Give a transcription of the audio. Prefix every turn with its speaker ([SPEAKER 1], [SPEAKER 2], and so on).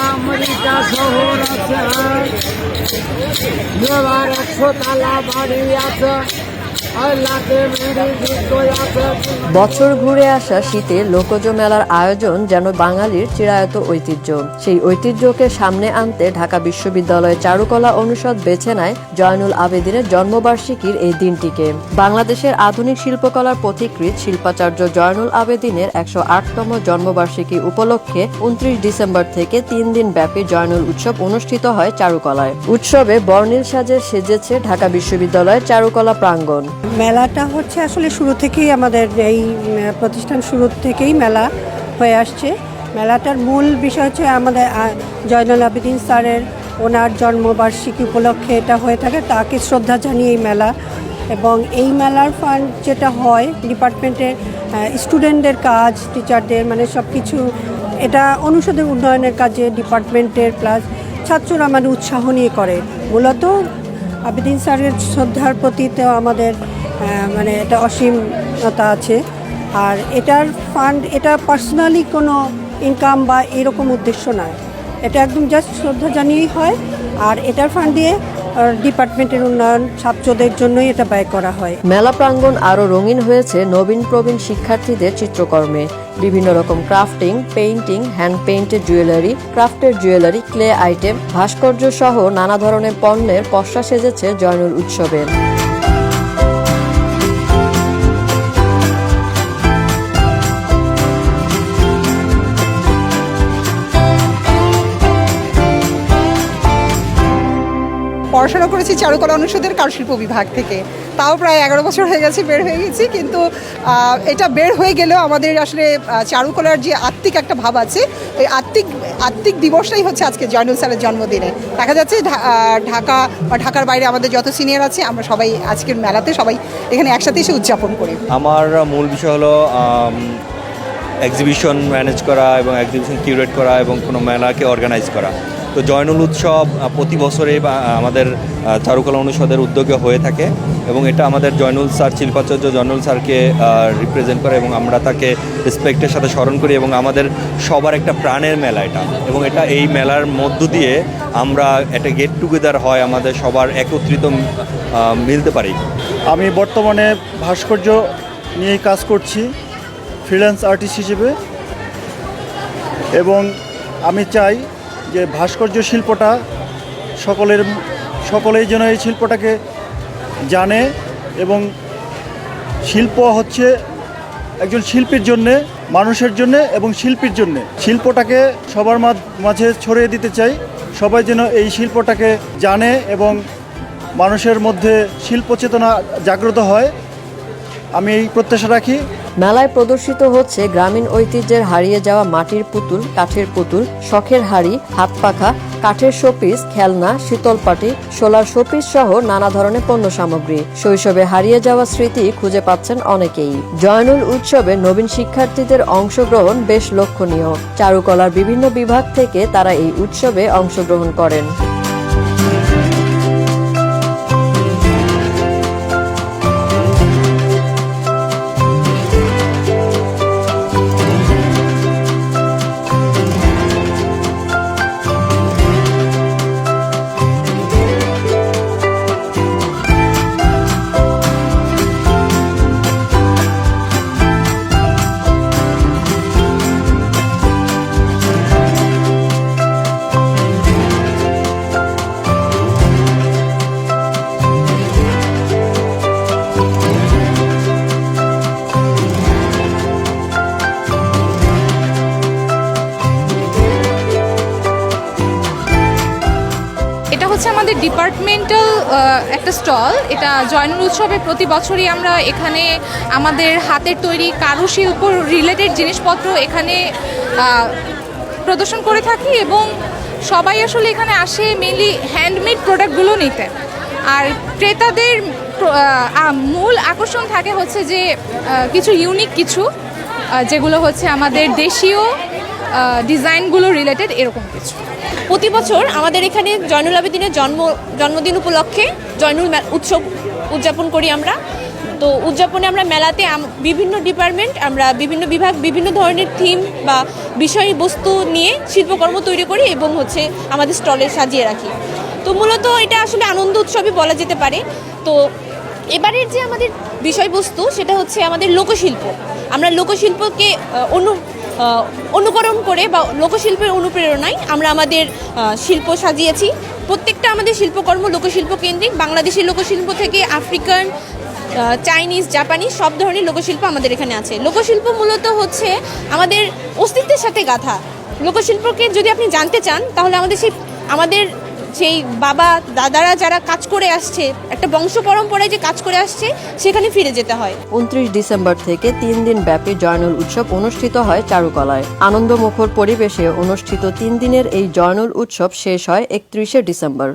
[SPEAKER 1] America শহর আছে, 100 তালা বাড়ি আছে।
[SPEAKER 2] বছর ঘুরে আসা শীতে লোকজ মেলার আয়োজন যেন বাঙালির চিরায়ত ঐতিহ্য। সেই ঐতিহ্যকে সামনে আনতে ঢাকা বিশ্ববিদ্যালয়ের চারুকলা অনুষদ বেছে নেয় জয়নুল আবেদিনের জন্মবার্ষিকীর এই দিনটিকে। বাংলাদেশের আধুনিক শিল্পকলার পথিকৃৎ শিল্পাচার্য জয়নুল আবেদিনের 108তম জন্মবার্ষিকী উপলক্ষে 29 ডিসেম্বর থেকে 3 দিন ব্যাপী জয়নুল উৎসব অনুষ্ঠিত হয় চারুকলায়। উৎসবে বর্ণিল সাজে সেজেছে ঢাকা বিশ্ববিদ্যালয়ের চারুকলা প্রাঙ্গণ।
[SPEAKER 3] মেলাটা হচ্ছে আসলে শুরু থেকেই আমাদের এই প্রতিষ্ঠান শুরু থেকেই মেলা হয়ে আসছে। মেলাটার মূল বিষয় হচ্ছে আমাদের জয়নুল আবেদিন স্যারের ওনার জন্মবার্ষিকী উপলক্ষে এটা হয়ে থাকে, তাকে শ্রদ্ধা জানিয়ে এই মেলা। এবং এই মেলার ফান্ড যেটা হয় ডিপার্টমেন্টের স্টুডেন্টদের কাজ, টিচারদের মানে সব কিছু, এটা অনুষদের উন্নয়নের কাজে ডিপার্টমেন্টের প্লাস ছাত্ররা মানে উৎসাহ নিয়ে করে। মূলত আবেদিন স্যারের শ্রদ্ধার প্রতি তো আমাদের মানে এটা অসীমতা আছে। আর এটার ফান্ড এটা পার্সোনালি কোনো ইনকাম বা এরকম উদ্দেশ্য নয়, এটা একদম জাস্ট শ্রদ্ধা জানিয়েই হয়। আর এটার ফান্ড দিয়ে ডিপার্টমেন্টের উন্নয়ন, ছাত্রদের জন্যই এটা ব্যয় করা হয়।
[SPEAKER 2] মেলা প্রাঙ্গণ আরও রঙিন হয়েছে নবীন প্রবীণ শিক্ষার্থীদের চিত্রকর্মে। বিভিন্ন রকম crafting, painting, hand painted jewellery, crafted jewellery, clay item, ভাস্কর্য সহ নানা ধরনের পণ্যের পসরা সেজেছে জয়নুল উৎসবে।
[SPEAKER 4] পড়াশোনা করেছি চারুকলা অনুষদের কারুশিল্প বিভাগ থেকে, তাও প্রায় 11 বছর হয়ে গেছে বের হয়ে গেছি। কিন্তু এটা বের হয়ে গেলেও আমাদের আসলে চারুকলার যে আত্মিক একটা ভাব আছে, ওই আত্মিক দিবসটাই হচ্ছে আজকে জয়নুল স্যারের জন্মদিনে। দেখা যাচ্ছে ঢাকা বা ঢাকার বাইরে আমাদের যত সিনিয়র আছে আমরা সবাই আজকের মেলাতে সবাই এখানে একসাথে এসে উদযাপন করি।
[SPEAKER 5] আমার মূল বিষয় হলো এক্সিবিশন ম্যানেজ করা এবং এক্সিবিশন কিউরেট করা এবং কোনো মেলাকে অর্গানাইজ করা। তো জয়নুল উৎসব প্রতি বছরেই আমাদের চারুকলা অনুষদের উদ্যোগে হয়ে থাকে এবং এটা আমাদের জয়নুল স্যার, শিল্পাচার্য জয়নুল স্যারকে রিপ্রেজেন্ট করে এবং আমরা তাকে রেসপেক্টের সাথে স্মরণ করি এবং আমাদের সবার একটা প্রাণের মেলা এটা। এবং এটা এই মেলার মধ্য দিয়ে আমরা একটা গেট টুগেদার হয়, আমাদের সবার একত্রিত মিলতে পারি।
[SPEAKER 6] আমি বর্তমানে ভাস্কর্য নিয়েই কাজ করছি ফ্রিল্যান্স আর্টিস্ট হিসেবে, এবং আমি চাই যে ভাস্কর্য শিল্পটা সকলেই যেন এই শিল্পটাকে জানে। এবং শিল্প হচ্ছে একজন শিল্পীর জন্যে, মানুষের জন্যে এবং শিল্পীর জন্যে। শিল্পটাকে সবার মাঝে ছড়িয়ে দিতে চাই, সবাই যেন এই শিল্পটাকে জানে এবং মানুষের মধ্যে শিল্প চেতনা জাগ্রত হয়, আমি এই প্রত্যাশা রাখি।
[SPEAKER 2] মেলায় প্রদর্শিত হচ্ছে গ্রামীণ ঐতিহ্যের হারিয়ে যাওয়া মাটির পুতুল, কাঠের পুতুল, শখের হাড়ি, হাত পাখা, কাঠের শোপিস, খেলনা, শীতলপাটি, সোলার শোপিস সহ নানা ধরনের পণ্য সামগ্রী। শৈশবে হারিয়ে যাওয়া স্মৃতি খুঁজে পাচ্ছেন অনেকেই। জয়নুল উৎসবে নবীন শিক্ষার্থীদের অংশগ্রহণ বেশ লক্ষণীয়। চারুকলার বিভিন্ন বিভাগ থেকে তারা এই উৎসবে অংশগ্রহণ করেন।
[SPEAKER 7] এটা হচ্ছে আমাদের ডিপার্টমেন্টাল একটা স্টল। এটা জয়নুল উৎসবে প্রতি বছরই আমরা এখানে আমাদের হাতের তৈরি কারুশিল্প রিলেটেড জিনিসপত্র এখানে প্রদর্শন করে থাকি এবং সবাই আসলে এখানে আসে মেনলি হ্যান্ডমেড প্রোডাক্টগুলো নিতে। আর ক্রেতাদের মূল আকর্ষণ থাকে হচ্ছে যে কিছু ইউনিক কিছু, যেগুলো হচ্ছে আমাদের দেশীয় ডিজাইনগুলো রিলেটেড এরকম কিছু।
[SPEAKER 8] প্রতি বছর আমাদের এখানে জয়নুল আবেদিনের জন্মদিন উপলক্ষে জয়নুল উৎসব উদযাপন করি আমরা। তো উদযাপনে আমরা মেলাতে বিভিন্ন ডিপার্টমেন্ট, আমরা বিভিন্ন বিভাগ বিভিন্ন ধরনের থিম বা বিষয়বস্তু নিয়ে শিল্পকর্ম তৈরি করি এবং হচ্ছে আমাদের স্টলে সাজিয়ে রাখি। তো মূলত এটা আসলে আনন্দ উৎসবই বলা যেতে পারে। তো এবারের যে আমাদের বিষয়বস্তু সেটা হচ্ছে আমাদের লোকশিল্প। আমরা লোকশিল্পকে অনুকরণ করে বা লোকশিল্পের অনুপ্রেরণায় আমরা আমাদের শিল্প সাজিয়েছি। প্রত্যেকটা আমাদের শিল্পকর্ম লোকশিল্প কেন্দ্রিক, বাংলাদেশি লোকশিল্প থেকে আফ্রিকান, চাইনিজ, জাপানিজ সব ধরনের লোকশিল্প আমাদের এখানে আছে। লোকশিল্প মূলত হচ্ছে আমাদের অস্তিত্বের সাথে গাঁথা। লোকশিল্পকে যদি আপনি জানতে চান তাহলে আমাদের সেই বাবা দাদারা যারা কাজ করে আসছে, একটা বংশ পরম্পরায় যে কাজ করে আসছে সেখানে ফিরে যেতে হয়।
[SPEAKER 2] 29 ডিসেম্বর থেকে 3 দিন ব্যাপী জয়নুল উৎসব অনুষ্ঠিত হয় চারুকলায়। আনন্দমুখর পরিবেশে অনুষ্ঠিত 3 দিনের এই জয়নুল উৎসব শেষ হয় 31 ডিসেম্বর।